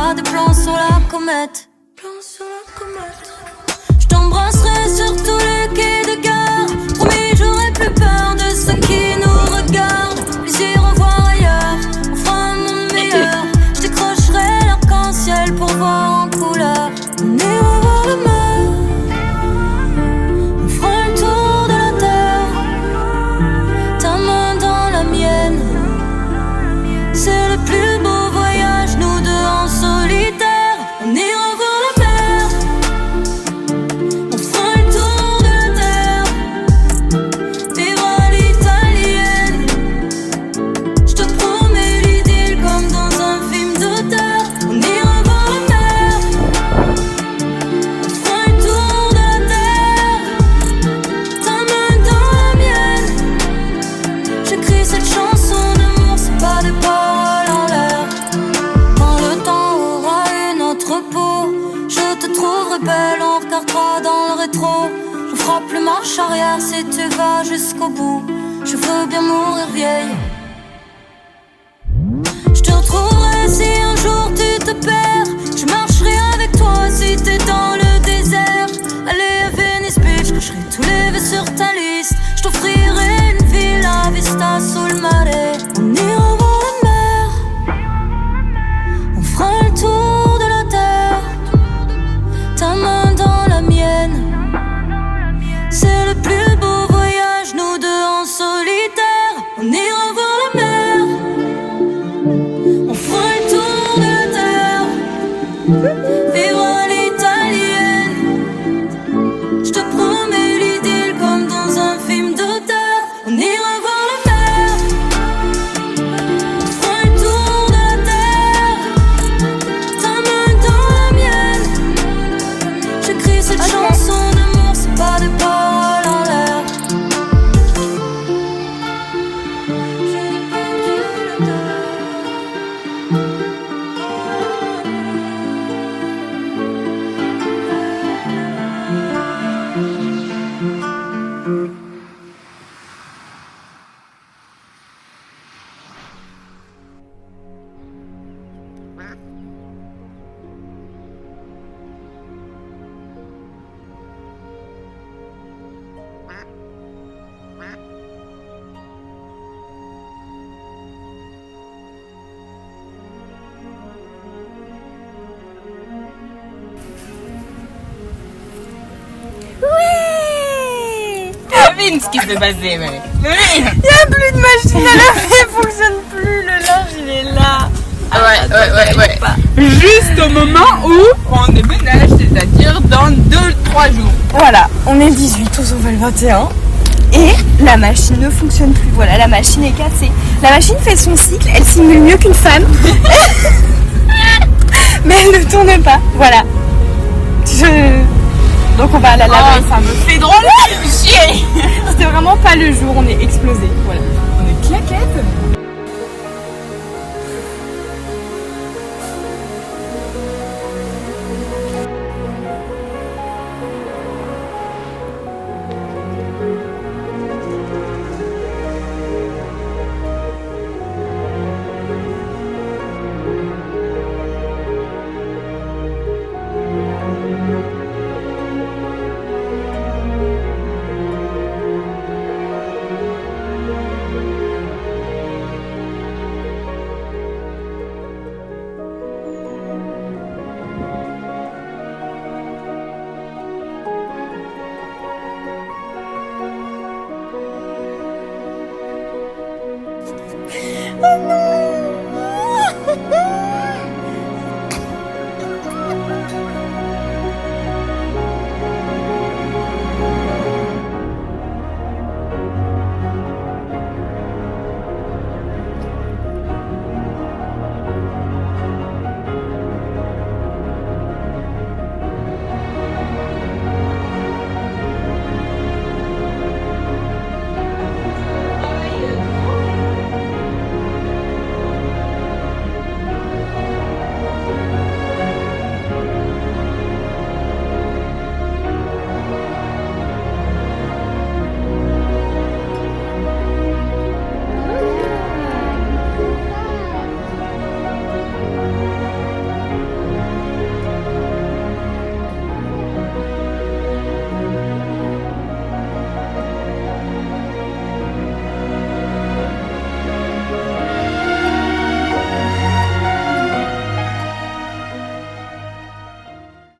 pas de plan sur la comète. Je t'embrasserai sur tous les quais de gare. Promis, j'aurai plus peur de ceux qui nous regardent. Les iront voir ailleurs, on fera un monde meilleur. Je décrocherai l'arc-en-ciel pour voir en couleur. On ira voir la mer, on fera le tour de la terre. Ta main dans la mienne, c'est le plus beau voyage, nous deux en solitaire. On ira voir la mer, on fera le tour de la terre. Vivre à l'italienne, je te promets l'idylle comme dans un film d'auteur. On ira voir la mer, on fera le tour de la terre. Ta main dans la mienne, j'écris cette chanson d'amour, c'est pas des paroles en l'air. Quand le temps aura une autre peau, je te trouverai belle, on regardera dans le rétro. Je ferai plus marche arrière si tu vas jusqu'au bout. Je veux bien mourir vieille. Je te retrouverai si un jour tu te perds. Je marcherai avec toi si t'es dans le désert. Allez à Venice Beach, cocherai tous les vœux sur ta liste. Je t'offrirai une villa vista sul mare. On ira voir la mer, on fera le tour de la terre. Ta main dans la mienne, c'est le plus beau voyage, nous deux en solitaire. On ira voir la mer, on fera le tour de la terre. Vivre à l'italienne, je te promets l'idylle comme dans un film d'auteur. On ira voir la mer, on fera le tour de la terre. Ta main dans la mienne, j'écris cette chanson d'amour, c'est pas des paroles en l'air. Devine ce qui s'est passé, mec. Devine. Il y a plus de machine à laver, elle fonctionne plus, le linge il est là. Ouais. Juste au moment où on déménage, c'est-à-dire dans 2-3 jours. Voilà, on est 18, on s'en va le 21. Et la machine ne fonctionne plus, voilà, la machine est cassée. La machine fait son cycle, elle simule mieux qu'une femme. Mais elle ne tourne pas, voilà. Donc on va la laver. Ça me fait drôle, chier. C'était vraiment pas le jour, on est explosé, voilà. On est claquettes. Oh non.